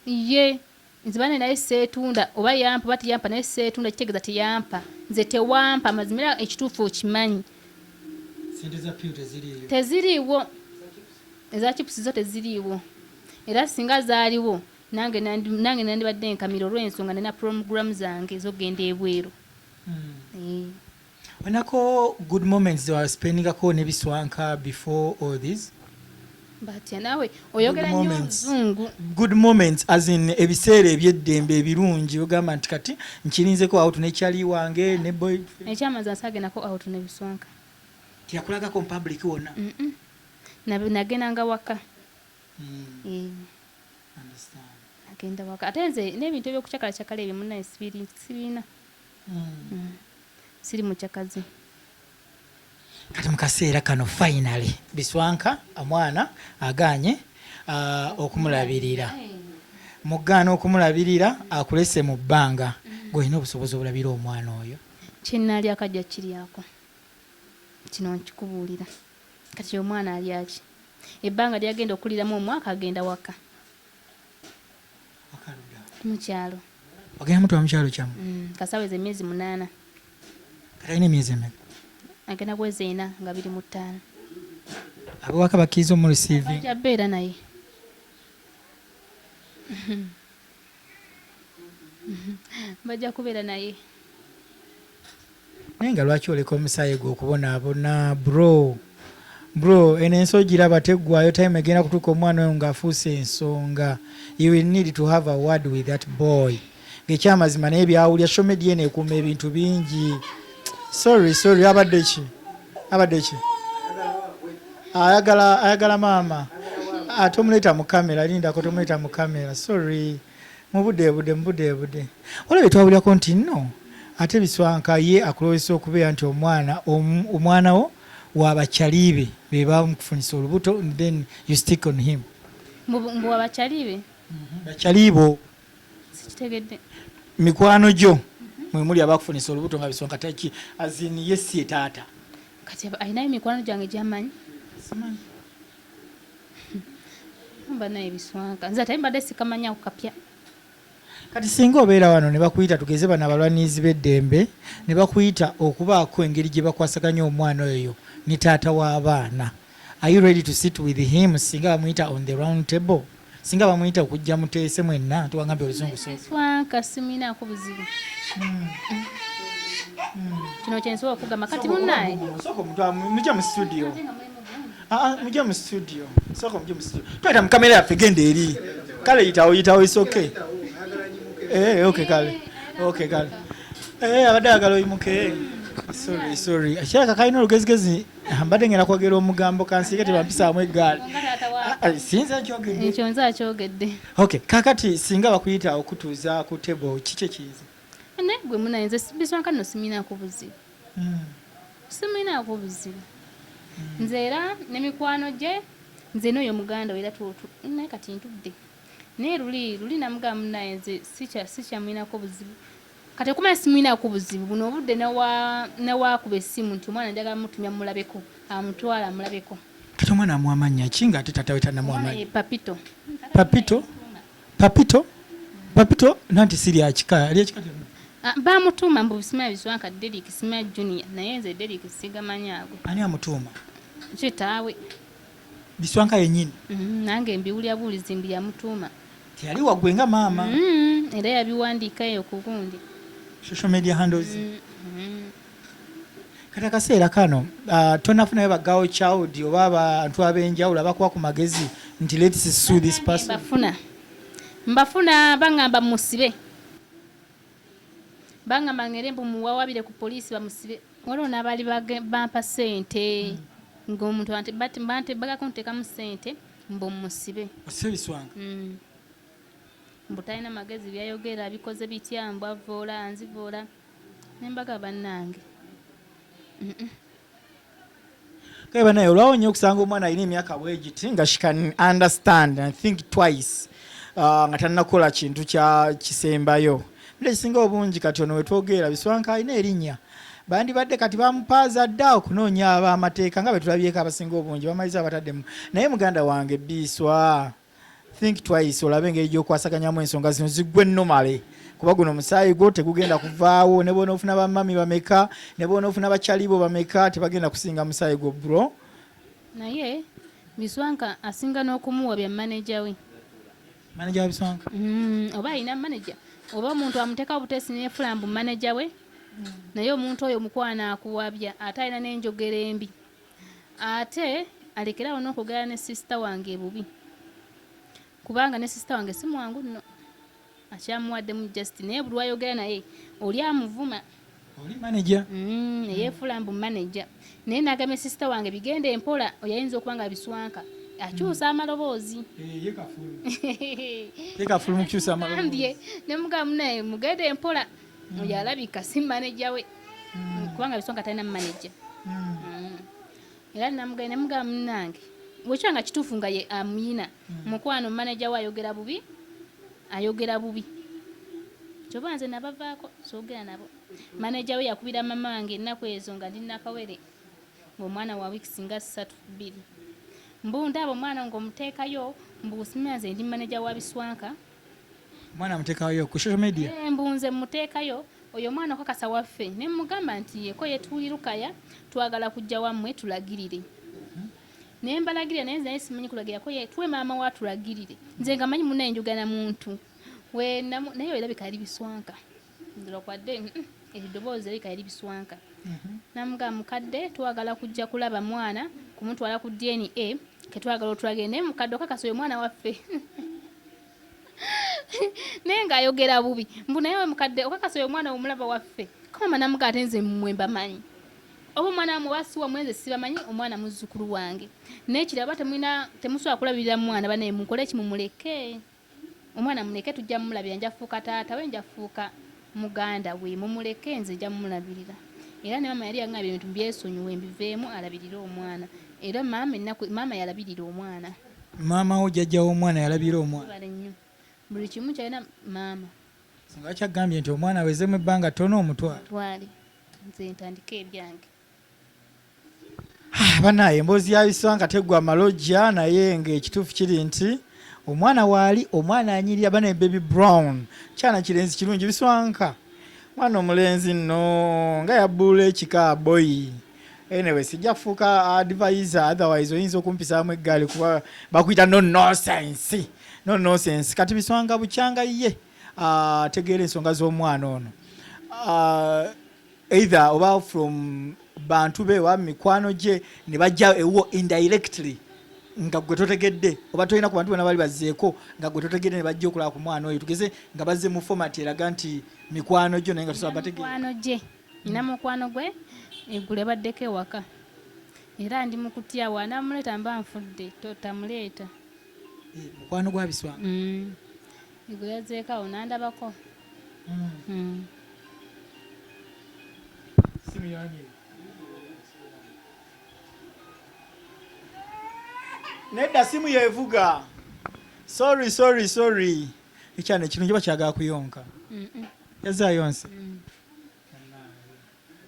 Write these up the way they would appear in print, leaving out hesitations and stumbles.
ye nzibane naye seetunda oba yampa bati yampa naye seetunda kitegeeza teyampa nze tewampa mazimira ekituufu okimanyi sente za piu teziriiyo teziriiwo eza chipusi zo teziriiwo era singa zaaliwo nange nandibadde nkamira olw'ensonga nina program zange zogenda ebweru. Onako good moments they were spending ako nebiswanka before all this? But nawe oyogera nnyo oluzungu. Good moments as in ebiseera ebyeddembe ebirungi ogamba nti kati nkirinzeko out nekyali wange ne boy ekyamaza nsagenako out nebiswanka tiyakulagako public wonna nagendanga waka. Understand. Agenda waka ate nze n'ebintu ebyokucakala ebyo munnaye sibirina. Siri mukyakazi. Kati mukaseera kano finally biswanka omwana aganye okumulabirira mugaana okumulabirira akulese mu bbanga gwolina obusobozi obulabira omwana oyo kyenali akajja kiryako kino nkikubuulira kati omwana ali aki ebbanga lyagenda okuliramu omwaka agenda waka mukyalo ogenda mutwa mukyalo kyamu kasaweze emyezi 8 kati alina emyezi emeka agenda kwezi 4 nga 25 abawaka bakkiriza omu receiving abeera naye bajja kubeera naye naye nga lwaki oleka omusaayi gwe okubonaabona bro eno ensonga giraba teggwayo time egenda kutuuka omwana oyo ng'afuuse ensonga. You will need to have a word with that boy ng'ekyamazima naye byawulya shomedia eno ekuuma ebintu bingi. Sorry abadde ki ayagala maama tomuleeta mu kamera lindako tomuleeta mu kamera sorry mubudeebude olabye twawulyako nti nno ate biswanka ye akulowesa okubeera nti omwana wo wabakyalibe be bamukufunisa olubuto then you stick on him mbu wabakyalibe bakyalibo sikitegedde mikwano gyo mwe muli abakufunisa olubuto nga biswanka taki azini yesi taata kati alinayo emikwano gyange gyamanyi simanyi mba naye biswanka nze ate mbadde sikamanya okukapya kati singa obeera wano ne bakuyita tugeze bano abalwanizi b'eddembe ne bakuyita okubaako engeri gye bakwasaganya omwana oyo ne taata w'abaana are you ready to sit with him singa bamuyita on the round table singa bamuyita okujja muteese mwenna tuwangambye oluzungu biswanka siminaako buzibu kino kyensobola okugamba kati munnaye mujja mu studio mujja mu studio tweta mu kamera yaffe genda eri kale yitawo is okay okay kale abadde agala oyimuke sorry kiraka kalina olugezigezi mbadde ngenda kwogera omugambo kansiike tebampisaamu eggaali sinza nkyogedde ekyo nze akyogedde okay kakati singa bakuyita okutuuza ku table kiki ekiyiza ne gwe munaye nze biswanka nno siminaako buzibu nze era nemikwano gye nze n'oyo muganda we era naye kati ntudde naye luli namugamba munaye nze sikyamwinako buzibu kati okumanya simwinako buzibu buno obudde newakuba essimu nti omwana njagala mutumya mulabeko amutwala amulabeko kati omwana amuwa mannya ki nga ate tata we tannamuwa papito nanti siri akika ali akika bamutuuma mbu bisimanya biswanka Derrick simanya junior naye nze Derrick sigamanya ago ani amutuuma kitaawe biswanka yennyini nange mbiwulya buulizi mbi yamutuuma teyali waggwe nga maama era yabiwandiikayo ku gundi social media handles kati akaseera kano tonafunayo baggawo child oba abantu ab'enjawulo abakuwa ku magezi nti let's sue this person mbafuna bangamba musibe bangamba ngere mbu muwawabire ku poliisi bamusibe waliwo n'abaali bampa ssente ng'omuntu bagakuntekamu ssente mbu musibe osebiswanga mbu talina magezi byayogera abikoze bitya mbu avoola anzivoola nembaga bannange kale banaye olwawo nnyo okusanga omwana alina emyaka bwegiti nga she can understand and think twice nga tannakola kintu kya kisembayo bile kisinga obungi kati ono wetwogeera biswanka alina erinnya bandibadde kati bamupaaza dda okunoonya ab'amateeka nga bwe tulabyeko abasinga obungi bamaliza abataddemu naye muganda wange Biswa think twice olabe engeri gy'okwasaganyamu ensonga zino ziggwe normally kuba guno omusaayi gwo tegugenda kuvaawo ne bona ofuna bamami bameka ne bona ofuna bakyalibo bameka tebagenda kusinga musaayi gwo bro. Naye Biswanka asinga n'okumuwa bya manager we. Manager wa Biswanka? Oba alina manager oba omuntu amuteeka obutesi n'efula mbu manager we naye omuntu oyo mukwana akuwabya ate alina n'enjogera embi ate alekerawo n'okugala ne sister wange ebubi kubanga ne sister wange si mwangu nno akyamuwaddemu just naye buli wayogera naye oli amuvuma. Oli manager? Yeefula mbu manager naye n'agambye sister wange bigenda empola oyinza okuba nga Biswanka akyusa amaloboozi. Tekafulu mu kukyusa amaloboozi. Ne mugamu naye mugende empola oyo alabika si manager we kubanga Biswanka talina manager. Era namugenda ne mugamu nange bwekyanga kituufu nga ye amuyina mukwano manager we ayogera bubi kyoba nze nabavaako soogera nabo. Manager we yakubira mama wange ennaku ezo nga ndi nakawere ng'omwana wa wiiki nga 3-2 mbunda abo omwana ng'omuteekayo mbuusimira nze ndi manager wa Biswanka. Mwana amuteekayo ku social media? Mbunze muteekayo oyo mwana okakasa waffe ne mugamba nti yeko yetuuli Lukaya twagala kujja wammwe tulagirire. Naye mbalagirira naye nze simanyi kulagira ko tuwe maama wa tulagirire nze nga manyi munnaye njogana muntu naye erabika yali Biswanka ndira kwadde eddoboozi erabika yali Biswanka. Namugamba mukadde twagala kujja kulaba mwana kumutwala ku DNA ketwagala otulagire naye mukadde okakasa oyo mwana waffe naye ng'ayogera bubi mbu naye mukadde okakasa oyo mwana omulaba waffe kama namuga ate nze mmwe mbamanyi oba omwana muwasi wa mwenze sibamanyi omwana muzzukulu wange naye kiraba temusobola kulabirira mwana banaye mukole kimumuleke omwana muleke tujja mumulabira njafuuka taata we njafuuka muganda we mumuleke nze nja mumulabirira. Era ne mama yali yangambye ebintu byesonyiwe mbiveemu alabirire omwana era maama yalabirira omwana. Maama wo jjajja w'omwana yalabirira omwana? Buli kimu kyalina maama. Singa kyagambye nti omwana awezemu ebbanga ttono omutwale. Twale nze ntandike ebyange. Banaye emboozi ya Biswanka teggwa amalojja naye ng'ekituufu kiri nti omwana waali omwana anyirira banaye Baby Brown kyana kirenzi kirungi Biswanka mwana omulenzi nno nga yabbula ekika boy. Anyway sijja kufuuka advisor otherwise oyinza okumpisaamu eggaali kuba bakuyita no nonsense kati Biswanka bukyanga ye ategeera ensonga z'omwana ono either oba from bantu be wa mikwano gye ne bajja ewo indirectly nga gwe totegedde oba tolina ku bantu bonna bali bazzeeko nga gwe totegedde ne bajja okulaba ku mwana oyo tugeze nga bazze mu format eraga nti mikwano gyo naye nga tusobola bategeera mikwano gye nina mukwano gwe eggule baddeko ewaka era ndi mu kutya wanamuleeta mba nfudde totamuleeta mukwano gwa Biswanka eggule yazzeeko nandabako nedda simu yevuga. Sorry ekyana ekirungi bakyagala kuyonka yazayonse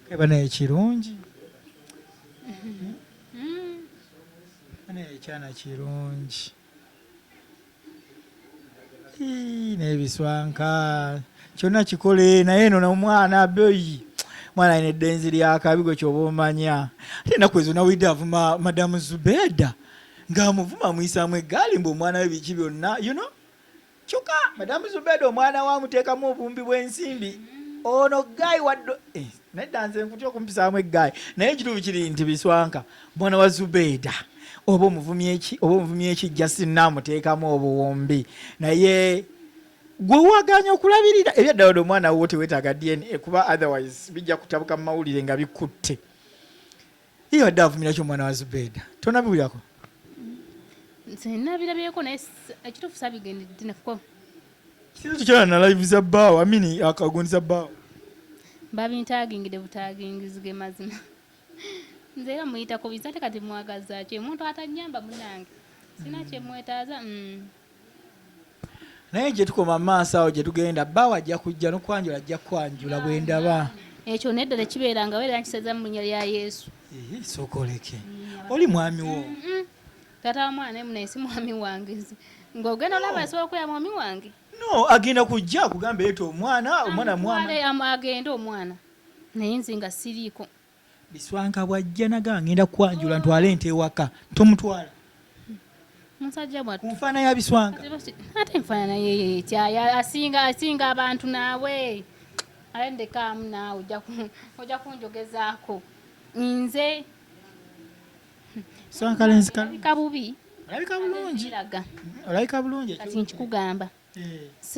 keba naye kirungi naye ekyana kirungi naye Biswanka kyonna kikole naye eno nomwana boyi mwana alina eddenzi lyakabi gwe kyoba omanya ate ennaku ezo nawulidde avuma Madamu Zubeda ng'amuvuma muyisaamu eggaali mbu omwana we biki byonna kyokka Madamu Zubeda omwana we amuteekamu obumbi bw'ensimbi ono gaayi waddo nedda nze nkutya okumpisaamu eggaali naye ekituufu kiri nti Biswanka mwana wa Zubeda oba omuvumyi ekijja sinna amuteekamu obuwumbi naye gwe waganya okulabirira ebyaddala omwana wo teweetaaga DNA kuba otherwise bijja kutabuka mu mawulire nga bikutte iyo adde avumira ky'omwana wa Zubeda tonabiwulirako? Nabirabyeko naye ekituufu saabigendedde nako kisinzo kyona na live za bbaawo amini akagundi za bbaawo babintaagingide butaagingizige mazima nze era muyitako biza ate kati mwagaza ki omuntu atanyamba munange sina kyemwetaaza naye gye tukoma maaso awo gye tugenda bbaawo ajja kujja n'okwanjula ajja kwanjula bwe ndaba ekyo nedda tekibeeranga weera nkiseza mu linnya lya Yesu sooka oleke oli mwami wo taata wa mwana naye si mwami wange ng'ogenda olaba asobola okuya mwami wange no agenda kujja akugamba leeta omwana mwama agende omwana naye nze nga siriiko Biswanka bw'ajja naga ngenda kwanjula ntwale ente ewaka tomutwala musajja bwattu kunfaana ya Biswanka ate nfaanana yeye tyaya asinga abantu naawe alendekaamu naawe ojja kunjogezaako nze Biswanka lenzika alabika bubi olabika bulungi kati nkikugamba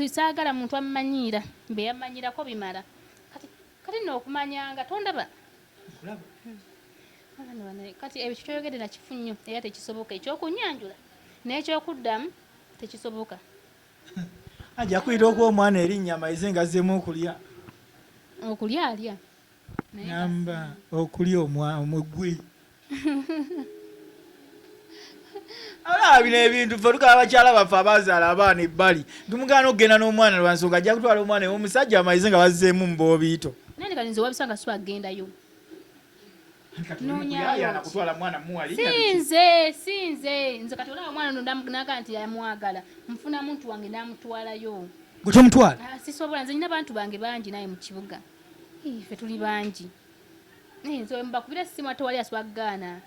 saagala muntu amumanyiira mbe yamanyirako bimala kati nookumanyanga tondaba kati ebyo kyoyogedde nakifu nnyo era tekisoboka ekyokunyanjula n'ekyokuddamu tekisoboka ajja kuyita okuwa omwana erinnya amayize nga azzemu okulya alya namba okulya omugwi olaba bino ebintu ffe tukaba bakyala baffe abazaala abaana ebbali tumugaana okugenda n'omwana lwansonga ajja kutwala omwana omusajja amayize nga bazzeemu mu boobiito naye kati nze wabisanga si wagendayo sinze kati olaba omwana naga nti yamwagala nfuna muntu wange namutwalayo gwe tomutwala sisobola nze nyina bantu bange bangi naye mu kibuga ffe tuli bangi nze mbakubira simu ate wali aswagaana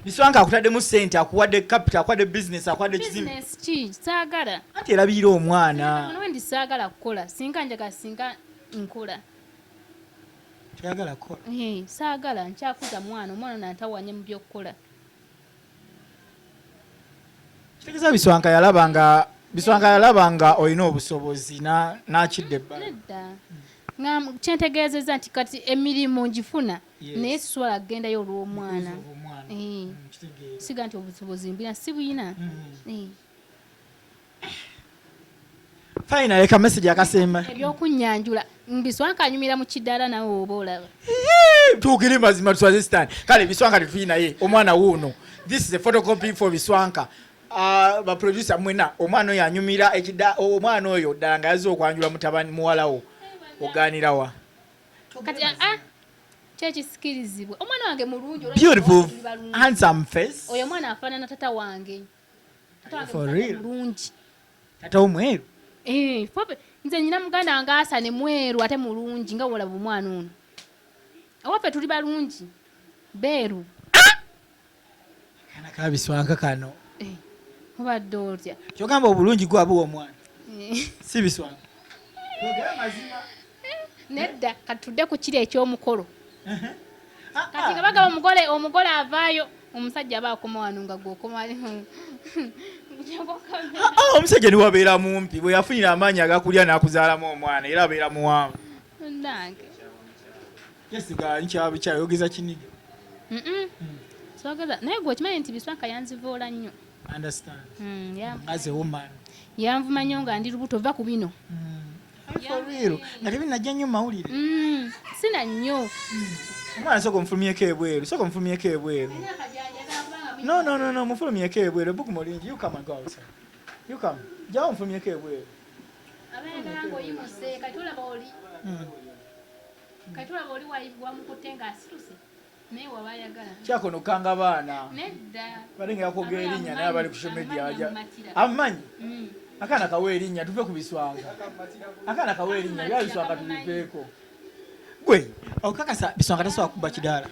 Biswanka akutaddemu ssente akuwadde capital akuwadde business akuwadde kizimbe ki saagala ate erabirira omwana wendi saagala kukola singa njagala singa nkola toyagala kukola saagala nkyakuza omwana nantawanye mu byokukola kitegeeza Biswanka yalabanga olina obusobozi n'akidde ebbala nedda kyentegeezezza nti kati emirimu ngifuna naye sisobola kugendayo olw'omwana siga nti obusobozi mbina si buyina fayina leka message akasemba ebyokunyanjula Biswanka anyumira mu kidaala nawe oba olaba tuukire mazima tuswaze sitani kale Biswanka tetuyina ye omwana wuuno this is a photocopy for Biswanka baproducer mwena omwana oyo anyumira omwana oyo ddala nga yazze okwanjula mutabani muwalawo ogaanirawa kati kyekisikirizibwa omwana wange mulungi beautiful handsome face oyo omwana afaanana tata wange mulungi tata omweru nze nyina muganda wange asane mweru ate mulungi nga wolaba omwana ono awaffe tuli balungi beeru kana ka Biswanka kano obadde otya kyogamba obulungi gwabuwa omwana si Biswanka nedda katudde ku kiri ekyomukolo kati nga bagaba omugole avaayo omusajja aba akoma wano nga gwokoma omusajja niwabeera mumpi bwe yafunira amaanyi agakulya n'akuzaalamu omwana era abeera muwanvu nange yesiga nkyayogeza kinigi sogeza naye gwe okimanyi nti Biswanka yanzivoola nnyo yanvuma nnyo nga ndi lubuto ova ku bino nga tebinajja nnyo mawulire sina nnyo omwana soka omufulumyeko ebweru no mufulumyeko ebweru ebuku mulingi you come and go outside you come jawo omufulumyeko ebweru abayagala ng'oyimuse kati olaba oli wamukutte ng'asituse naye wabayagala kyakonokanga baana nedda balinga yakogera erinnya naye abali ku social media amanyi akaana kawa erinnya tuve ku Biswanka akaana kawa erinnya bya Biswanka tubiveeko gwe okakasa Biswanka tasobola kuba kidaala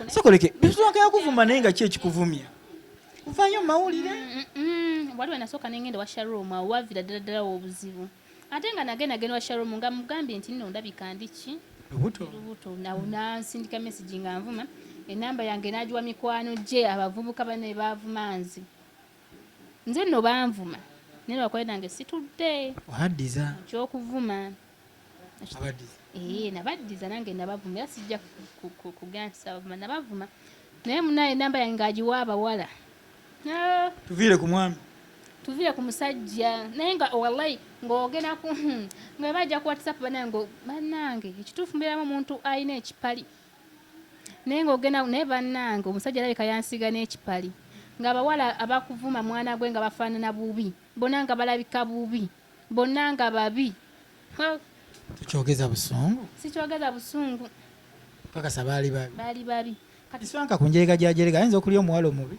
sokoleke Biswanka yakuvuma naye nga ki ekikuvumya kuvanyo mu mawulire waliwo nasooka nengenda wa Shalom awo wavira ddala obuzibu ate nga nagenda wa Shalom nga mugambye nti nno ndabika ndiki lubuto nansindika message nga nvuma enamba yange nagiwa mikwano gye abavubuka bane bavuma nze nno banvuma naye lwakwale nange situdde ohaddiza kyokuvuma nabaddiza nange nabavuma era sijja kugenda ntisabavuma nabavuma naye munaye enamba yange ngagiwa abawala tuviire ku mwami tuviire ku musajja naye nga wallahi ng'ogenda nga bajja ku WhatsApp bannange ekituufu mbeeramu omuntu alina ekipali naye ng'ogenda naye bannange omusajja alabika yansiga n'ekipali ng'abawala abakuvuma mwana gwe nga bafaanana bubi bonna nga balabika bubi bonna nga babi tukyogeza busungu sikyogeza busungu kakasa baali babi baali babi Biswanka ku njerega gyajerega ayinza okulya omuwala omubi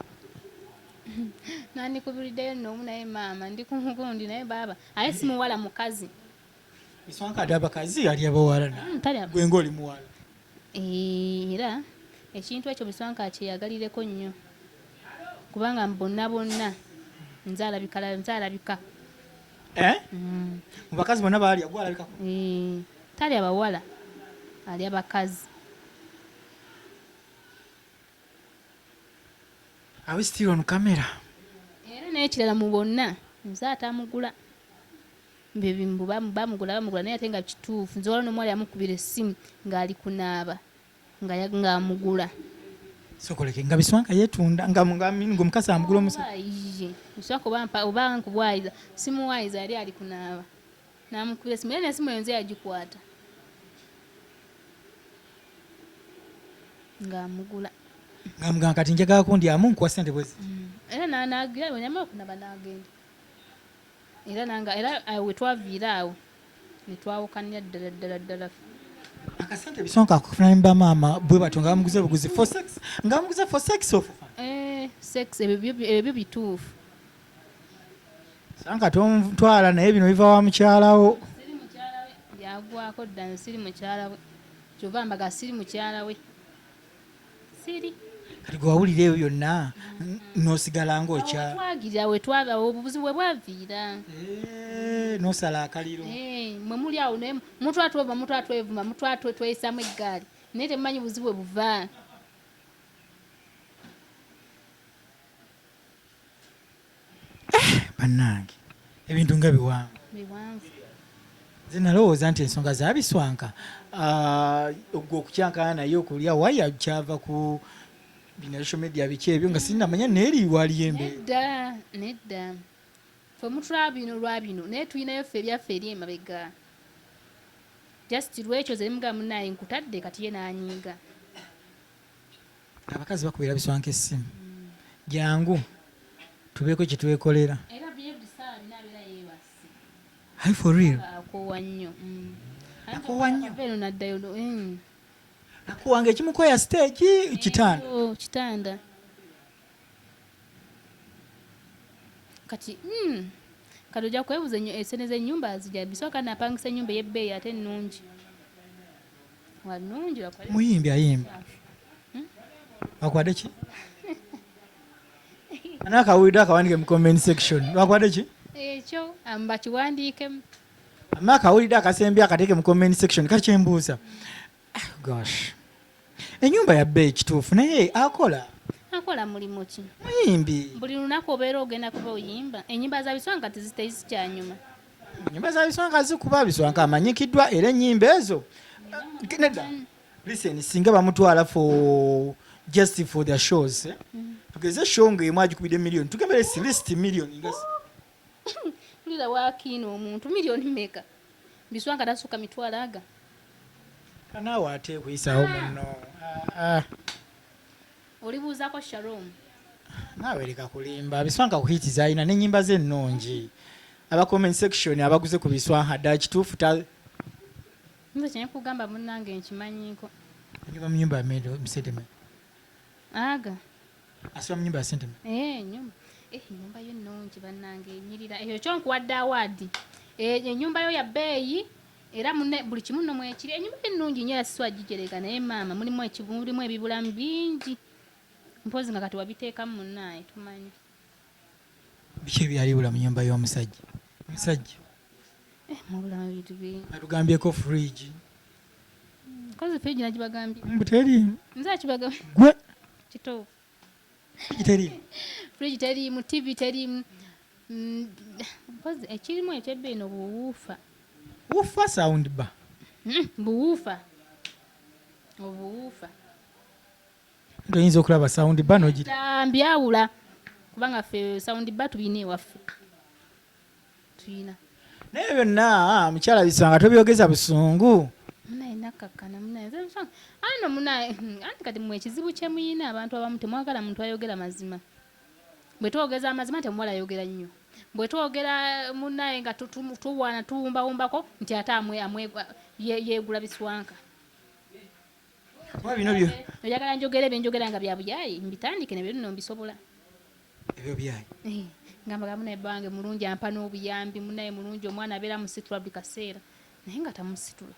nandikubiriddeyo n'omu naye maama ndi ku mugundi naye baaba aye si muwala mukazi. Biswanka ate abakazi ali abawala gwe ng'oli muwala. Era ekintu ekyo Biswanka kyeyagalireko nnyo kubanga bonna nzaalabika. Mu bakazi bonna baalya gwe alabikako. Tali abawala ali abakazi. Are we still on camera? Era n'ekirala mu bonna nze atamugula bebimbu bamugula naye ate nga kituufu nze wala n'omuwala yamukubira essimu ng'ali kunaaba ng'amugula. Sokoleke nga Biswanka yeetunda nga omukazi amugula omusajja. Biswanka oba nkubwayiza simuwayiza yali ali kunaaba n'amukubira essimu era n'essimu eyo nze yagikwata ng'amugula. Ng'amugamba kati njagala kundyamu nkuwa ssente bwezi. Era n'anagira bwenyamala okunaba n'agenda. Era we twaviira awo ne twawukanira ddala. Akasente Biswanka akufuna ne bamaama bwe batyo nga bamuguze buguzi for sex. Nga bamuguze for sex or for fun? Sex ebyo bituufu. Biswanka tomutwala naye bino biva wa mukyalawo. Siri mukyala we yagwako dda siri mukyala we. Kyova mbaga siri mukyala we. Siri. Kati gwe wawulira ebyo byonna n'osigala ng'okya. Twagira we twaba obubuzi bwe bwaviira. N'osala akaliro. Mwe muli awo naye mutwatwevuma mutwatweyisamu eggaali naye temumanyi buzi bwe buva. Bannange ebintu nga biwanvu. Nze nalowooza nti ensonga za Biswanka ogwo okukyankana naye okulya waya kyava ku bination media biki ebyo nga sinnamanya neeriibwa aliyembe. Nedda ffe mutula bino lwa bino naye tulinayo ffe ebyaffe eri emabega just lwekyo ze muga munaye nkutadde kati ye n'anyiiga. Abakazi bakubeera Biswanka essimu jangu tubeeko kye twekolera. Era byebisaa binabeera yeebase. Hai for real. Akoowa nnyo. Akoowa nnyo. Beno naddayo. Akuwanga ekimukoya stage kitanda. Kitanda. Kati kati ojja kwebuuza esene z'ennyumba zijja Biswanka napangisa ennyumba ey'ebbeeyi ate ennungi. Wannungi wakwale. Muyimbi ayimba. Wakwade ki? Anakawulidde akawandike mu comment section. Wakwade ki? Ekyo bakiwandiikemu. Akawulidde akasembi akateeke mu comment section kati kyembuuza. Gosh. Ennyumba ya bbeeyi kituufu naye akola mulimu ki? Muyimbi. Buli lunaku obeera ogenda kuba oyimba. Ennyimba za Biswanka tezisikyanyuma. Ennyimba za Biswanka zikuba Biswanka amanyikiddwa era ennyimba ezo. Nedda. Listen, singa bamutwala for just for their shows. Tugeze show ng'emu agikubidde million. Tugembere at least million ngasi. Lila wakiino omuntu million mmeka. Biswanka tasukka mitwalo aga. Kanaawe ate kuyisaawo munno. Olibuuzako Shalom. Naawe leka kulimba. Biswanka kuhitiza alina n'ennyimba ze ennungi. Aba comment section abaguze ku Biswanka dda kituufu nze kye nkugamba munnange nkimanyiiko. Nnyumba mu nyumba ya Msedeme. Aga. Asula mu nyumba ya Senteme. Ennyumba yo ennungi bannange enyirira. Ekyo kyo nkuwadde awaadi. Ennyumba yo ya bbeeyi era buli kimu nno mwekiri. Ennyumba ennungi nnyo yasiswa gigereka naye maama mulimu ebibulamu bingi. Mpozi nga kati wabiteekamu munnaye tumanyi. Biki ebyalibula mu nyumba y'omusajja? Omusajja? Mubulamu bintu bingi. Atugambyeko fridge. Kozi fridge nagibagambye. Teriimu. Nze akibagambye. Gwe? Kituufu. Teriimu. Fridge teriimu, TV teriimu. Kozi ekirimu ekyebbeeyi no buwuufa. Wuufa sound bar. Buwuufa. Obuwuufa. Toyinza okulaba sound bar n'ogira. Mbyawula. Kubanga ffe sound bar tulina ewaffe. Tulina. Naye byonna mukyala Biswanka tobyogeza busungu. Munaye nakkakkana munaye. Ano munaye anti kati mmwe ekizibu kye muyina abantu abamu temwagala muntu ayogera mazima. Bwe twogeza amazima temuwala ayogera nnyo. Bwe twogera munaye nga tuwaana tuwumbawumbako nti ate yeegula Biswanka. Kuba bino byo. Oyagala njogera ebyo njogera nga bya buyaayi mbitandike nebyo nno mbisobola. ebyo byayi ngamba munaye bange mulungi ampa n'obuyambi munaye mulungi omwana abeera musitula buli kaseera naye nga tamusitula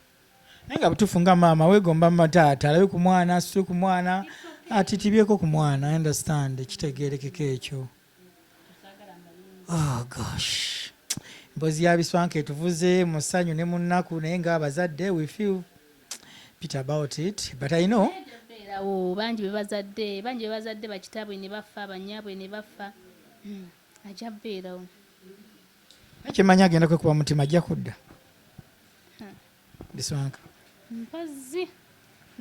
naye nga butuufu nga maama weegomba mataata alabe ku mwana asitule ku mwana atitibyeko ku mwana understand kitegeerekeko ekyo. Oh gosh, mpozi ya biswanka etuvuze mu ssanyu ne mu nnaku naye ng'abazadde we feel bitter about it but I know bangi bebazadde bakitaabwe ne bafa banyaabwe ne bafa ajja beerawo ekyemanyi agenda kwekuba mutima ajja kudda biswanka mpazi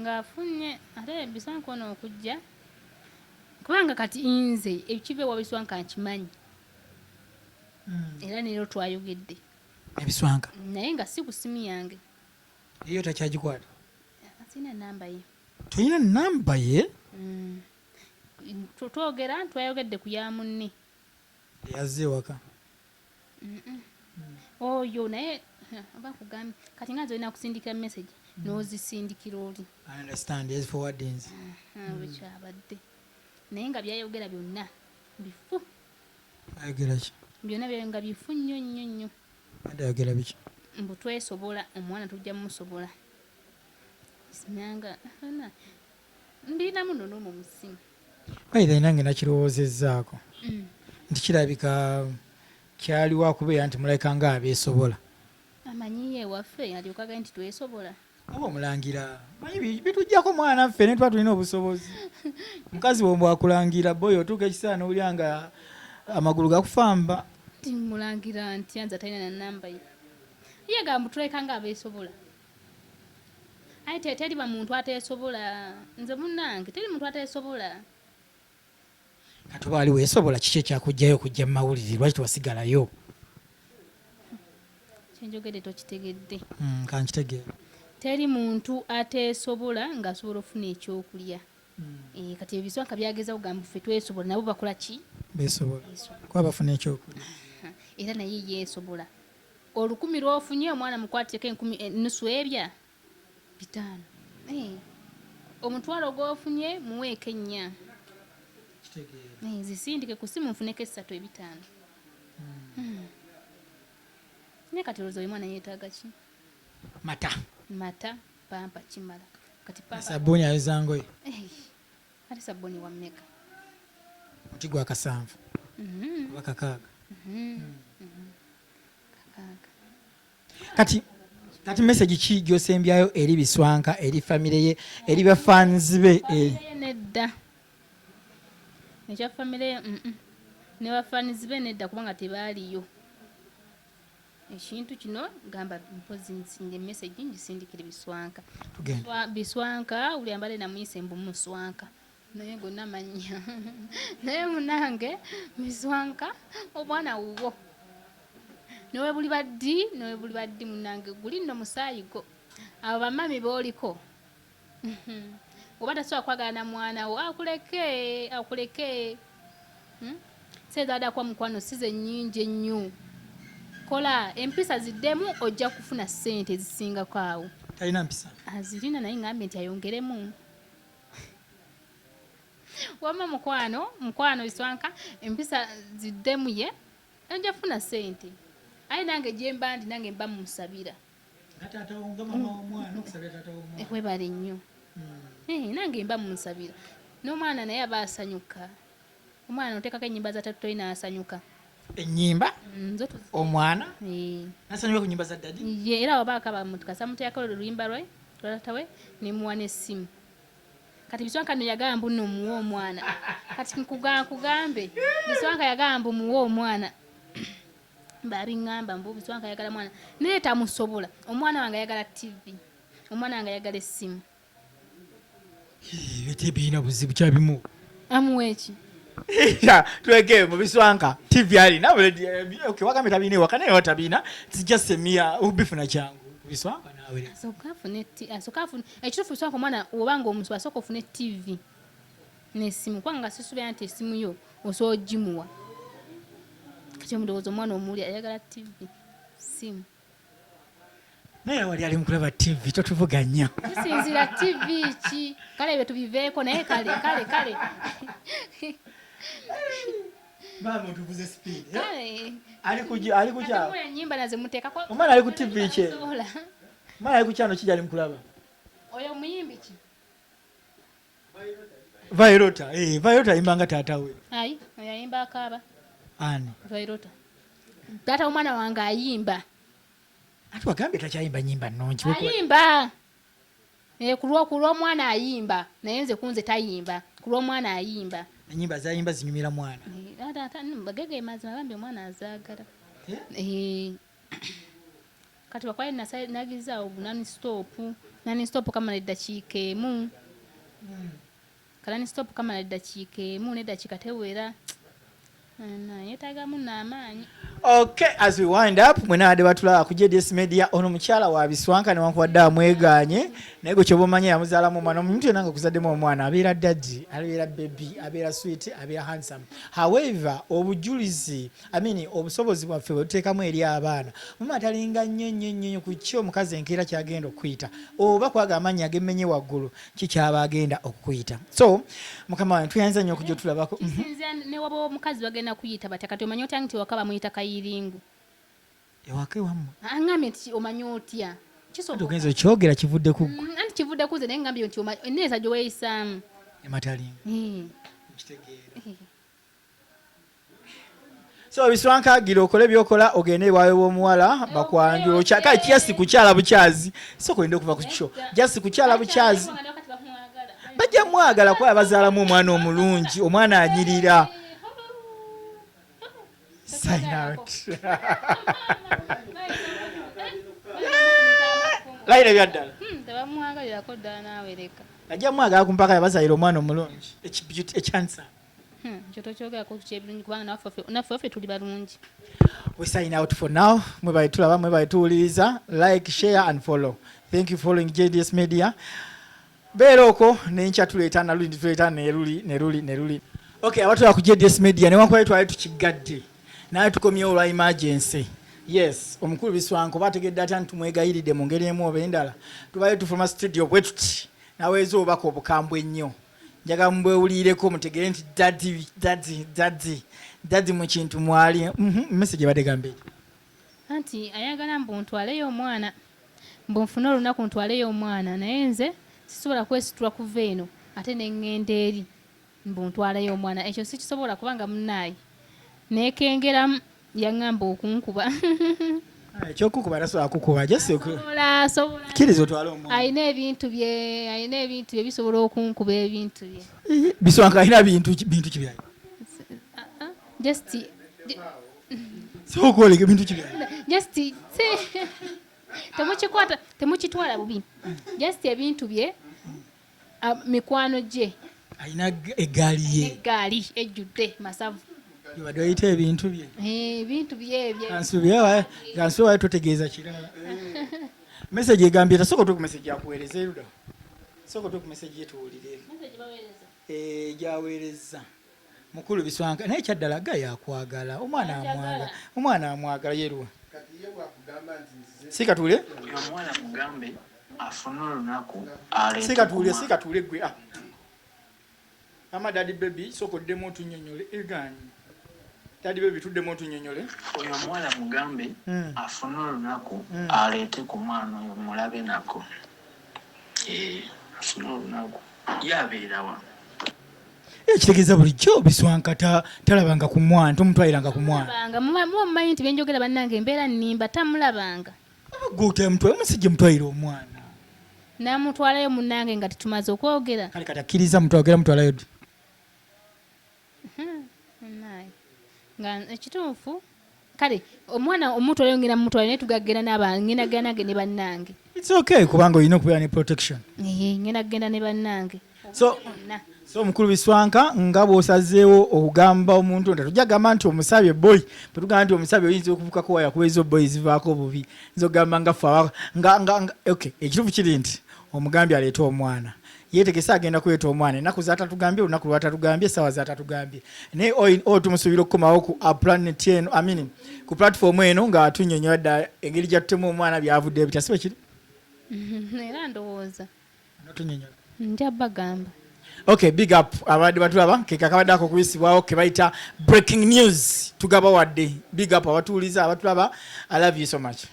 ng'afunye ate biswanka ono okujja kubanga kati nze ekiva ewa biswanka nkimanyi era neero twayogedde ebiswanka naye nga si ku simu yange eyo takyagikwata sina namba ye toyina namba ye twogera twayogedde ku ya munne yazze ewaka oyo naye oba kugambye kati nga zolina kusindikira message n'ozisindikira oli I understand yes forwardings bwekyabadde naye nga byayogera byonna bifu ayogera ki byonna nga bifu nnyo nnyo nnyo ayogera biki mbu twesobola omwana tujja mumusobola sinyanga ndinamu nonomu musimu baitha nange nakirowoozezzaako nti kirabika kyaliwo akubeera nti mulabika nga abeesobola amanyiye ewaffe alyokaga nti twesobola oba omulangira manyi bitujjako mwana ffe ne tuba tulina obusobozi mukazi wombe akulangira boyo otuuka ekiseera n'owulira nga amagulu gakufamba timulangira nti anza talina na namba ye ye gamba tuleka nga abeesobola aye teri bamuntu ateesobola nze munnange teri muntu ateesobola kati oba ali weesobola kiki ekyakugjayo okujja mu mawulire lwaki tewasigalayo kyenjogedde tokitegedde kankitegeera teri muntu ateesobola ng'asobola okufuna ekyokulya kati ebiswanka byageza kugamba ffe twesobola nabo bakola ki beesobola kuba bafuna ekyokulya era naye yeesobola 1000 lw'ofunye omwana mukwatireko 1000 ebya 5 omutwalo gw'ofunye muweeko 4 zisindike ku simu nfuneko 3 5 ne kati olowooza oyo mwana yeetaaga ki mata pampa kimala kati sabbuuni ayoza ngoye ate sabbuuni wa mmeka muti gwa 7 oba 6 kati message ki gy'osembyayo eri biswanka eri famire ye eri bafanzi be nedda ekya famire ye ne bafanzi be nedda kubanga tebaaliyo ekintu kino gamba mpozi nsinge message ngisindikire biswanka biswanka uli ambale na mwise mbu muswanka naye gonna manya naye munange biswanka obwana wuwo nowe buli baddi munange guli nno musaayigo abo bamami booliko oba tasobola kwagala na mwana wo akuleke seezaada kwa mukwano size nnyingi ennyo kola empisa ziddemu ojja kufuna ssente ezisingako awo talina mpisa azirina naye ngambe nti ayongeremu wama mukwano biswanka empisa ziddemu ye ojja kufuna ssente aye nange gyemba ndi nange mba musabira webale nnyo nange mba musabira n'omwana naye aba asanyuka omwana oteekako ennyimba za tatu toyina asanyuka ennyimba omwana nasanyuka ku nnyimba za ddadi era wabaakaba mutukasa muteekako oluyimba lwe lwatawe nemuwa n'essimu kati biswanka no yagamba nno muwa omwana kati nkugambe biswanka yagamba muwa omwana babiŋŋamba mbu biswanka ayagala mwana naye tamusobola omwana wange ayagala TV omwana wange ayagala essimu bete birina buzibu kyabimu amuweeki tuleke mu biswanka TV alina wagambye tabina ewaka naye watabina just emia ubifuna kyangu biswanka nawe asokafune ekituufu biswanka omwana obanga omusobola asooka ofune TV n'essimu kubanga sisubira nti essimu yo osobola ogimuwa kati omudowooza omwana omuli ayagala TV simu naye wali ali mukulaba TV totuvuganya kisinzira TV ki kale bye tubiveeko naye kale Mama tuvuze speed. Kale. Ali kuja. Kale nyimba nazimuteeka kwa. Omwana ali ku TV che. Omwana ali ku kyano kijali mkulaba. Oyo muyimbi ki? Vairota. Vairota imbanga tatawe. Ayi, oyo ayimba akaaba. Ani? Vairota. Tata omwana wange ayimba. Ati wagambye takyayimba nyimba nnungi. Ayimba. Kulwa mwana ayimba. Naye nze kunze tayimba. Kulwa mwana ayimba. Enyimba zayimba zinyumira mwana. Ata bagege mazima bambi mwana azaagala. Kati bakwaye nagizaawo nani stop kama neddakiika emu. Kalani stop kama neddakiika emu neddakiika tewera. Yetagamu n'amaanyi. Okay, as we wind up, mwenade batula ku JDS Media ono mukyala wa Biswanka ne wankwadde amweganye naye gwe kyobomanya yamuzaala mu mwana omuntu yenanga kuzaddemu omwana abeera daddy, abeera baby, abeera sweet, abeera handsome. However, obujulizi, obusobozi bwaffe bwe tuteekamu eri abaana muma talinga nnyo ku kyo omukazi enkeera kyagenda okuyita oba kwaga amannya agemmenye waggulu kikyaba agenda okuyita. So mukama wange tuyanza nnyo okujja tulabako ne waba omukazi bagenda kuyita batakati omanyi otya nti waka bamuyita kayiringu ewake wamu angambye nti omanyi otya ogenza okyogera kivudde ku anti kivudde kuze naye ngambye nti enneeza gye weeyisaamu ematalingu kitegeera. So Biswanka gira okole byokola ogende ewawe w'omuwala bakwanjula kale kiasi kukyala bukyazi soko ende okuva ku kyo jasi kukyala bukyazi bajja mwagala kuba bazaalamu omwana omulungi omwana anyirira. Sign out. Laira byaddala. Tebamwagalirako ddala naawereka. Ajja mwagala ku mpaka yabazaayira omwana omulungi ekyansa. Kyo tokyogerako kyebirungi kubanga naffe tuli balungi. We sign out for now. Mwe bali tulaba mwe bali tuwuliriza. Like, share and follow. Thank you for following JDS Media. Beroko n'enkya tuleeta naluli tuleeta neruli. Okay, abatula ku JDS Media ne wankwaye twali tukigadde. Naye tukomyewo olwa emergency. Yes, omukulu Biswanka bategedde ati tumwegayiridde mu ngeri emu oba endala. Tubaye tufuluma studio bwe tuti. Naweeza obaka obukambwe ennyo. Njaga mbwewulireko mutegere nti daddy mu kintu mwali. Message badegambe. Anti ayagala mbuntwaleyo omwana. Mbunfuna olunaku ntwaleyo omwana naye nze sisobola kwesitula kuva eno ate neŋŋenda eri mbuntwaleyo omwana ekyo sikisobola kubanga munaayi neekengeramu yaŋŋamba okunkuba. Ekyokukuba tasobola kukuba sobola kkiriza otwale omwana. Alina ebintu bye bisobola okunkuba ebintu bye. Biswanka alina bintu kibyayi. Just sokoleka ebintu kibyayi. Just temukikwata temukitwala bubi. Just ebintu bye mikwano gye. Alina eggaali ye. Eggaali ejjudde masavu. Yabadde oyita ebintu bye. Ebintu bye ebye. Kansubiye tutegeeza kirala. Message egambye tasoko tu ku message yakuweereza eruda. Soko tu ku message yetuwulire. Message baweereza. Gyaweereza. Mukulu Biswanka naye kyaddala ga yakwagala omwana amwagala yeruwa. Sikatule? Omwana mugambe afuna olunaku sikatule gwe. Ama daddy baby soko demo tunyonyole egani. Daddy baby tuddemu otunyonyole. Oyo omwana mugambe afuna olunaku aleete ku mwana oyo mulabe nako. Afuna olunaku yabeera wa. Ekitegeeza bulijjo Biswanka talabanga ku mwana tomutwaliranga ku mwana. Mumanyi nti byenjogera bannange embeera nnimba tamulabanga. Omusajja mutwalira omwana. Namutwalayo munnange nga tetumaze okwogera. Kale katakkiriza mutwalayo ddi? Nga ekituufu kale omwana omutwalayo ngenda mutwala naye tugagenda nange ne bannange. It's okay kubanga olina okubeera ne protection. Ngenda kugenda ne bannange. So mukulu Biswanka nga bw'osazeewo okugamba omuntu nti tujja gamba nti omusabye boy bwe tugamba nti omusabye oyinza okuvukako waya kuba ezo boy zivaako bubi nzo gamba nga ffe okay ekituufu kiri nti omugambye aleeta omwana yeetegese agenda kuleeta omwana ennaku zaatatugambye olunaku lwatatugambye essaawa zaatatugambye naye tumusuubira okukomawo ku planet eno ku platform eno nga tunyonyola ddala engeri gyatutemu omwana byavudde ebitya si bwe kiri era ndowooza notunyonyola nja bagamba Okay, big up abadde batulaba kekakabadde ako kubisibwawo ke bayita breaking news tugaba wadde big up abatuuliza abatulaba. I love you so much.